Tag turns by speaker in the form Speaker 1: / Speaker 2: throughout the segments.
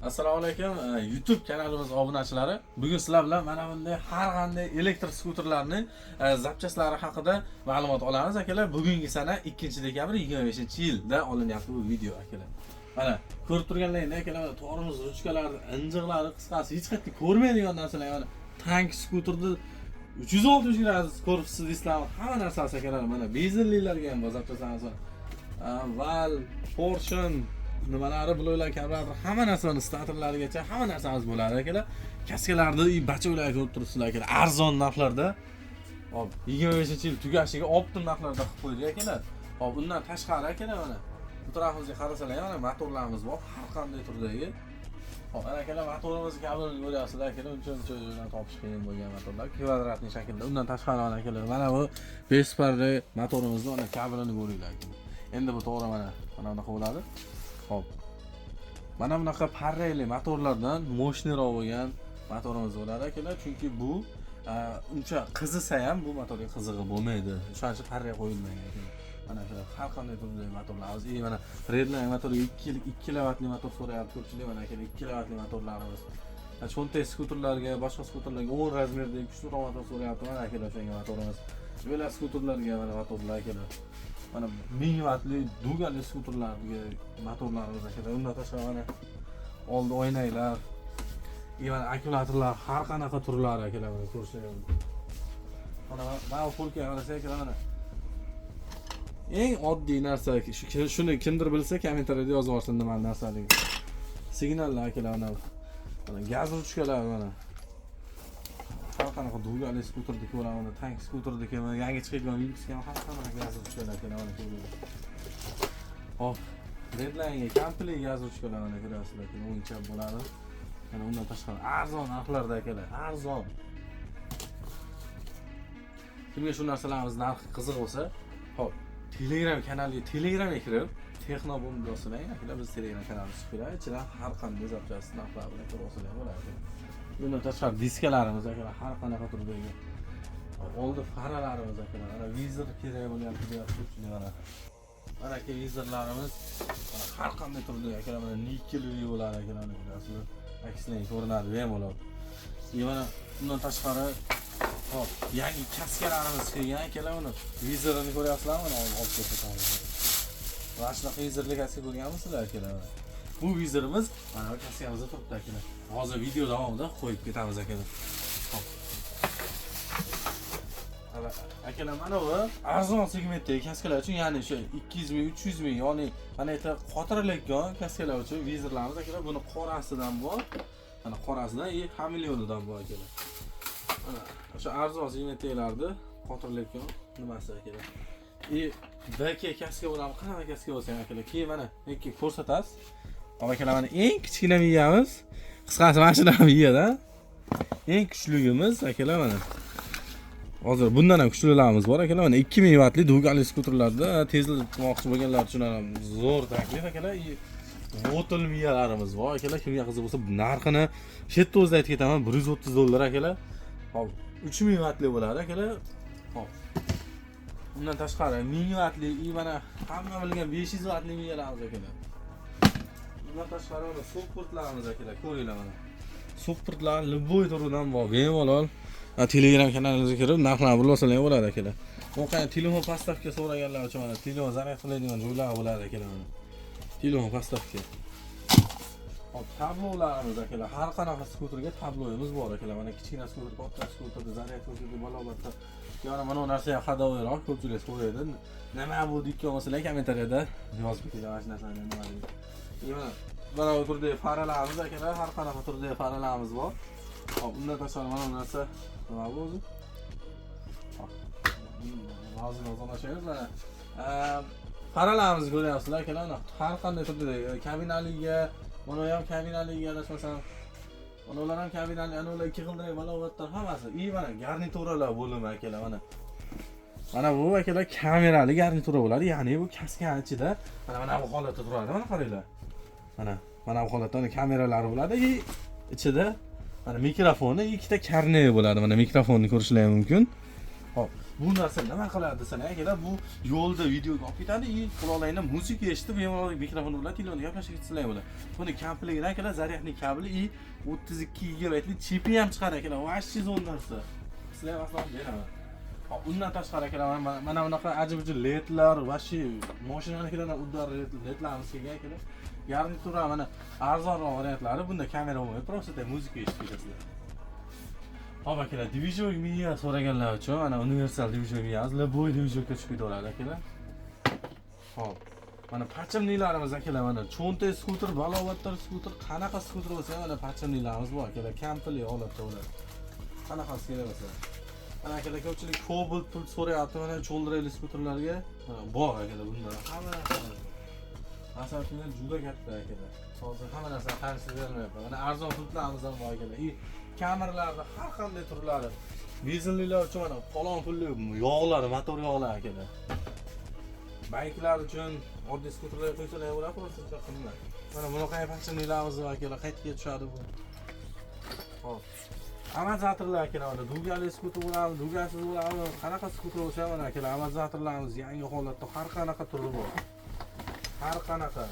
Speaker 1: Assalomu alaykum YouTube kanalimiz obunachilari. Bugun sizlar bilan mana bunday har qanday elektr skuterlarni zapchaslari haqida ma'lumot olamiz akalar. Bugungi sana 2-dekabr 2025-yilda olinyapti bu video akalar. Mana ko'rib turganlaringdek akalar, tormoz ruchkalari, injiqlari, qisqasi hech qanday ko'rmaydigan narsalar, mana tank skuterni 360 gradus korpusi deysizlarmi, hamma narsasi akalar. Mana bezellilarga ham bor zapchalarimiz. Val, portion nimalari blo'ylar kabilar hamma narsani starterlarigacha hamma narsamiz bo'ladi akalar. Kaskalarni bacho'lar ko'rib turibsizlar akalar. Arzon narxlarda. Hop, 25-yil tugashiga optim narxlarda qilib qo'ydik akalar. Hop, undan tashqari akalar mana bu tarafimizga qarasalar, mana motorlarimiz bor, har qanday turdagi. Hop, ana akalar motorimiz kabelini ko'ryapsizlar akalar, uncha topish qiyin bo'lgan motorlar, kvadratli shaklda. Undan tashqari mana akalar, mana bu Vespa-da motorimizni mana kabelini ko'ringlar akalar. Endi bu to'g'ri mana bunaqa bo'ladi. Hop. Mana bunaqa parrayli motorlardan mo'shniyroq bo'lgan motorimiz bo'ladi akalar, chunki bu uncha qizisa ham bu motorga qizig'i bo'lmaydi. O'shaning uchun parray qo'yilmagan ekan. Mana akalar har qanday turdagi motorlarimiz, mana Redline motori 2 kilovatli motor so'rayapti ko'pchilik, mana akalar 2 kilovatli motorlarimiz. Cho'ntak skuterlarga, boshqa skuterlarga 10 razmerdagi kuchliroq motor so'rayapti, mana akalar o'shanga motorimiz. Velar skuterlarga mana motorlar akalar. Mana 1000 wattli dugalli skuterlarga motorlarimiz akalar. Undan tashqari mana oldi oynaklar, mana akkumulyatorlar har qanaqa turlari akalar, mana ko'rsam. Mana polkaga qarasak akalar, mana eng oddiy narsa, shuni kimdir bilsa kommentariyada yozib yuborsin nima narsaligi. Signallar akalar, mana gaz ruchkalar, mana har qanaqa dugalli skuterdagi bo'ladi, mana tank skuterdagi, mana yangi chiqgan Wilksga har qanaqa gaz ruchkalar akalar, mana ko'ringlar. Hop, Redline komplet gaz ruchkalar mana ko'rasizlar, o'yinchoq bo'ladi. Mana undan tashqari arzon narxlarda akalar, arzon. Kimga shu narsalarimiz narxi qiziq bo'lsa, hop, Telegram kanaliga kirib, Texnobom yozsanglar akalar, biz Telegram kanalimizni ko'rib, ichidan har qanday zapchasi narxlar bilan ko'rasizlar bo'ladi. Bundan tashqari diskalarimiz akalar, har qanaqa turdagi. Oldi faralarimiz akalar, mana vizor kerak bo'lyapti deyapti ko'pchilik mana. Mana aka vizorlarimiz har qanday turdagi akalar, mana nikelli bo'ladi akalar, ko'rasizlar. Akslang ko'rinadi bemalol. Mana bundan tashqari hop, yangi kaskalarimiz kelgan akalar, mana vizorini ko'ryapsizlarmi? Mana olib ko'rsatamiz. Mana shunaqa vizorli kaska ko'rganmisizlar akalar? Bu vizorimiz mana bu kaskamizda turibdi akalar. Hozir video davomida qo'yib ketamiz akalar. Hop. Akalar, mana bu arzon segmentdagi kaskalar uchun, ya'ni o'sha 200 ming, 300 ming, ya'ni mana ayta xotirlaydigan kaskalar uchun vizorlarimiz akalar, buni qorasidan bor. Mana qorasidan kameleonidan bor akalar. Mana o'sha arzon segmentdagilarni xotirlaydigan nimasi akalar. BK kaska bo'ladi, qanaqa kaska bo'lsa ham akalar, keyin mana yoki ko'rsatasiz. Akalar, mana eng kichkina miyamiz, qisqasi mana shu miyada. Eng kuchligimiz akalar mana. Hozir bundan ham kuchlilarimiz bor akalar. Mana 2000 wattli dugalli skuterlarda tezlik qilmoqchi bo'lganlar uchun ham zo'r taklif akalar. Bottle miyalarimiz bor akalar. Kimga qiziq bo'lsa, narxini shu yerda o'zida aytib ketaman, $130 akalar. Hop, 3000 wattli bo'ladi akalar. Hop. Bundan tashqari 1000 wattli, mana hamma bilgan 500 wattli miyalarimiz akalar. Bundan tashqari mana supportlarimiz akalar, ko'ringlar mana. Supportlar любой turidan bor, bemalol. Telegram kanalimizga kirib, narxlarni bilsangiz bo'ladi akalar. O'qay telefon postavka so'raganlar uchun mana telefon zaryad qiladigan joylar bo'ladi akalar mana. Telefon postavka. Hop, tablolarimiz akalar, har qanaqa skuterga tabloyimiz bor akalar. Mana kichkina skuter, katta skuterda zaryad qilishga balobatda. Yana mana bu narsa ham hadovoyroq, ko'pchilik so'raydi. Nima bu dikka bo'lsalar kommentariyada yozib ketinglar, mana narsani nima deydi. Mana bu turdagi faralarimiz akalar, har qanaqa turdagi faralarimiz bor. Hop, undan tashqari mana bu narsa nima bu o'zi? Hop. Hozir o'zlashamiz mana. Faralarimizni ko'ryapsizlar akalar, har qanday turdagi kabinaliga, mana ham kabinaliga adashmasam, mana ular ham kabinali, ana ular 2 xildagi balovatlar hammasi. Mana garnituralar bo'limi akalar mana. Mana bu akalar kamerali garnitura bo'ladi, ya'ni bu kaskani ichida mana bu holatda turadi, mana qaranglar. Mana bu holatda kameralar bo'ladi, ichida mana mikrofoni, ikkita karnay bo'ladi. Mana mikrofonni ko'rishlar mumkin. Hop, bu narsa nima qiladi desana, akalar, bu yo'lda videoga olib ketadi, quloqlaringdan muzika eshitib, bemalol mikrofon bilan telefonda gaplashib ketsizlar bo'ladi. Buni kampligidan akalar, zaryadnik kabeli 32 GB lik chipi ham chiqar akalar. Vashchi zo'r narsa. Sizlar aslo beraman. Hop, undan tashqari akalar, mana bunaqa ajib-ajib ledlar, vashchi mashinanikilardan uddar ledlarimiz kelgan akalar. Garnitura mana arzonroq variantlari, bunda kamera bo'lmaydi, просто muzika eshitib ketasizlar. Hop akalar, Division miya so'raganlar uchun mana universal Division miya, boy Divisionga tushib ketaveradi akalar. Hop. Mana pachimliklarimiz akalar, mana cho'nta skuter, balovatlar skuter, qanaqa skuter bo'lsa, mana pachimliklarimiz bor akalar, kampli holatda bo'ladi. Qanaqa kerak bo'lsa. Mana akalar, ko'pchilik Cobalt pul so'rayapti, mana cho'ldirayli skuterlarga bor akalar bundan. Hamma narsa. Asosan juda katta akalar. Hozir hamma narsa qarshisi berilmayapti. Mana arzon pullarimiz ham bor akalar. Kameralarda har qanday turlari. Benzinlilar uchun mana falon pulli yog'lar, motor yog'lar akalar. Bayklar uchun oddiy skuterlarga qo'ysalar ham bo'ladi, просто qimmat. Mana bunaqa pachimliklarimiz bor akalar, qaytga tushadi bu. Hop. Amortizatorlar akalar, mana dugali skuter bo'ladi, dugalsiz bo'ladi, qanaqa skuter bo'lsa ham mana akalar, amortizatorlarimiz yangi holatda har qanaqa turi bor. Har qanaqa.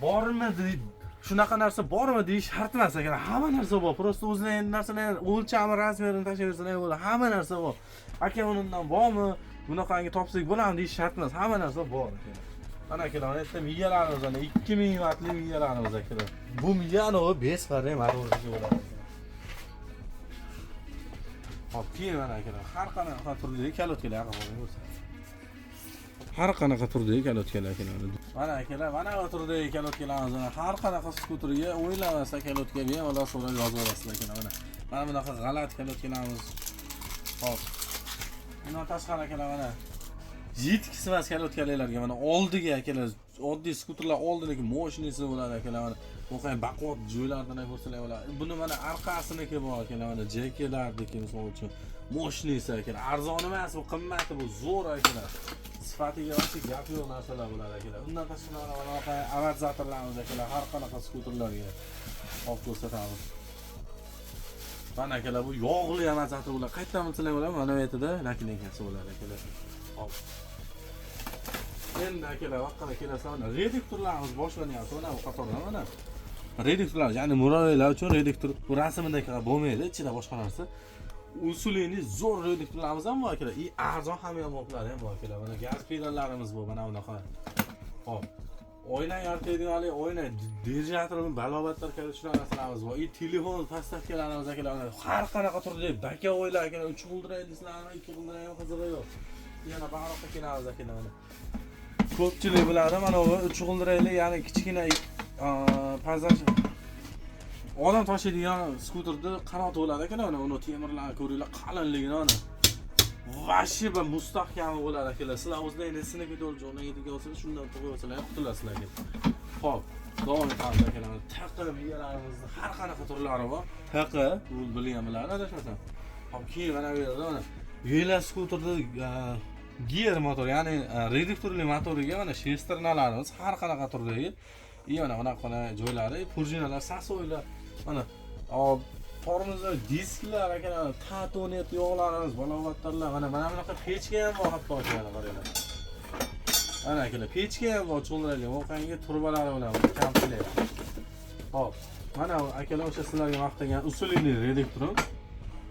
Speaker 1: Bormi deydi. Shunaqa narsa bormi deyish shart emas akalar. Hamma narsa bor. Просто o'zlaring narsalar o'lchami, razmerini tashlayversalar bo'ladi. Hamma narsa bor. Aka undan bormi? Bunaqangi topsak bo'ladimi deyish shart emas. Hamma narsa bor akalar. Mana akalar, mana yerda miyalarimiz, mana 2000 wattli miyalarimiz akalar. Bu miyani 5 farra motoriga bo'ladi. Hop, keyin mana akalar, har qanaqa turdagi kalotkalar qilib bo'lsa. Har qanaqa turdagi kalotkalar akalar. Mana akalar, mana bu turdagi kalotkalarimiz, har qanaqa skuterga o'ylamasa kalotkaga bemalol so'rab yozib olasizlar akalar. Mana bunaqa g'alat kalotkalarimiz. Hop. Bundan tashqari akalar, mana yetkisimas kalotkalarga, mana oldiga akalar, oddiy skuterlar oldiniki mashinasi bo'ladi akalar. Mana o'qay baquvvat joylardan ko'rsalar bo'ladi. Buni mana orqasiniki bor akalar, mana JK-lardagi misol uchun mashinasi akalar. Arzon emas, bu qimmati, bu zo'r akalar. Sifatiga yoki gap yo'q narsalar bo'ladi akalar. Undan tashqari mana amortizatorlarimiz akalar, har qanaqa skuterlarga olib ko'rsatamiz. Mana akalar, bu yog'li amortizator bo'ladi. Qayerdan bilsanglar bo'ladi, mana bu yerda naklinkasi bo'ladi akalar. Hop. Endi akalar, vaqtida kelasa mana reduktorlarimiz boshlanyapti. Mana bu qatorda mana reduktorlar, ya'ni murojaatlar uchun reduktor bu rasmdagi bo'lmaydi, ichida boshqa narsa. Usulini zo'r reduktorlarimiz ham bor akalar. Arzon hamyonboplari ham bor akalar. Mana gaz pedallarimiz bor, mana bunaqa. Hop. Oyna yoritadiganlar, oyna dvigatelni balovatlar kelishgan narsalarimiz bor. Telefon pastavkalarimiz akalar, har qanaqa turdagi baka o'ylar akalar, 3 g'ildiray deysizlarmi, 2 g'ildiray ham qizig'i yo'q. Yana baroqqa kelamiz akalar mana. Ko'pchilik biladi, mana bu 3 g'ildirayli, ya'ni kichkina pazar odam tashiydigan skuterda qanoti bo'ladi akalar, mana uni temirlarni ko'ringlar, qalinligini mana. Vashi va mustahkam bo'ladi akalar. Sizlar o'zlaringiz sinib ketuvchi o'rniga yetib olsangiz, shundan to'g'ri bo'lsalar ham qutulasizlar akalar. Hop, davom etamiz akalar. Taqi miyalarimizni har qanaqa turlari bor. Taqi, bu bilgan biladi adashmasam. Hop, keyin mana bu yerda mana Vela skuterda gear motor, ya'ni reduktorli motoriga mana shesternalarimiz har qanaqa turdagi, mana bunaqa joylari, purjinalar, sasoylar, mana tormozlar, disklar akalar, tatonet yog'larimiz, balovatlarlar, mana bunaqa pechka ham bor, hatto qaranglar. Mana akalar, pechka ham bor, cho'ldirayli, voqeangi turbalari bilan kamchilar. Hop, mana akalar o'sha sizlarga maqtagan usulli reduktor.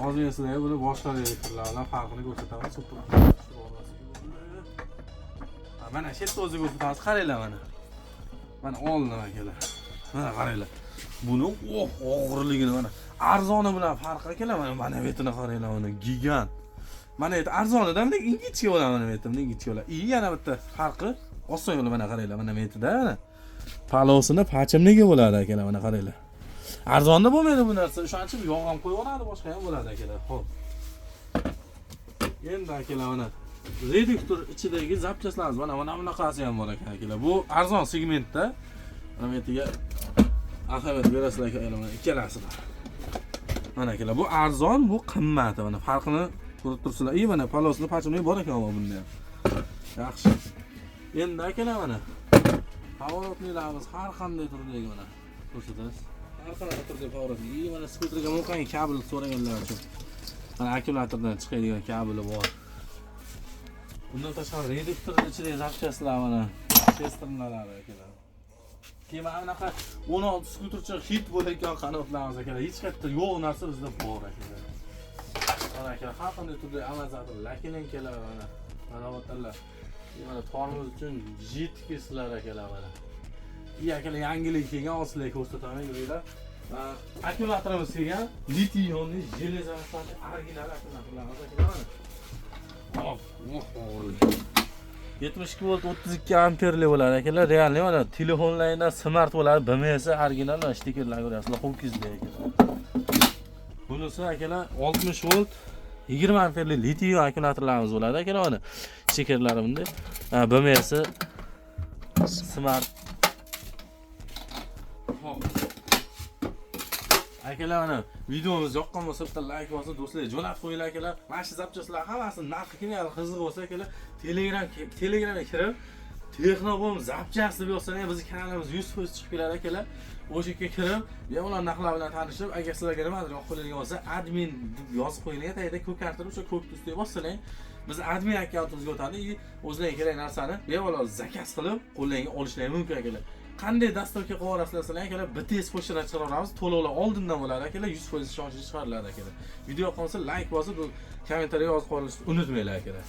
Speaker 1: Hozir sizlarga buni boshqa reduktorlardan farqini ko'rsataman. Super. Mana shu yerda o'zi ko'rsatamiz, qaranglar mana. Mana oldim akalar. Mana qaranglar. Buni og'irligini mana arzoni bilan farqi akalar, mana bu yerni qaranglar, mana gigant. Mana bu arzonidan ingichka bo'ladi, mana bu yerda ingichka bo'ladi. Yana bitta farqi oson yo'li, mana qaranglar, mana bu yerda mana palosini pachimligi bo'ladi akalar, mana qaranglar. Arzonda bo'lmaydi bu narsa. O'shaning uchun yog' ham qo'yib oladi, boshqa ham bo'ladi akalar. Xo'p. Endi akalar mana reduktor ichidagi zapchastlarimiz mana bunaqasi ham bor akalar. Bu arzon segmentda. Mana bu yerga ahamiyat berasizlar akalar, mana ikkalasi bor. Mana akalar, bu arzon, bu qimmat. Mana farqini ko'rib turibsizlar. Mana palosli pachimlik bor ekan bunda ham. Yaxshi. Endi akalar mana pavorotlarimiz har qanday turdagi mana ko'rsatamiz. Har qanaqa turdagi pavorotli. Mana skuterga muqangi kabel so'raganlar uchun. Mana akkumulyatordan chiqadigan kabeli bor. Bundan tashqari reduktor ichidagi zapchastlar mana sestrinalar akalar. Keyin mana bunaqa 16 skutercha hit bo'layotgan qanotlarimiz akalar. Hech qayerda yo'q narsa bizda bor akalar. Mana akalar har qanday turdagi amazon lakelenkalar mana. Mana o'tirlar. Mana tormoz uchun jitkislar akalar mana. Akalar yangilik kelgan osizlarga ko'rsataman yuringlar. Akkumulyatorimiz kelgan litiy-ionli железобетонli original akkumulyatorlarimiz akalar mana. 72 volt 32 amperli bo'ladi akalar. Realniy mana telefonlardan smart bo'ladi. BMS original stikerlar ko'ryapsizlar. Ho'kizda akalar. Bunisi akalar 60 volt 20 amperli litiy akkumulyatorlarimiz bo'ladi akalar mana. Stikerlari bunday. BMS smart. Akalar mana videomiz yoqqan bo'lsa bitta like bosib do'stlar jo'natib qo'yinglar akalar. Mana shu zapchastlar hammasi narxi kimga qiziq bo'lsa akalar Telegramga kirib Texnobom zapchast deb yozsangiz bizning kanalimiz 100% chiqib keladi akalar. O'sha yerga kirib, ular narxlar bilan tanishib, agar sizlarga nimadir yoqib bo'lsa admin deb yozib qo'yinglar, tagida ko'kartirib o'sha ko'k ustiga bossalang, biz admin akkauntimizga o'tadi, o'zlaringiz kerak narsani bemalol zakaz qilib qo'llaringizga olishlaringiz mumkin akalar. Qanday dasturga qilib olasizlar akalar, BTS qo'shimcha chiqaramiz, to'lovlar oldindan bo'ladi akalar, 100% ishonchli chiqariladi akalar. Video yoqqansa like bosib, kommentariy yozib qolishni unutmanglar akalar.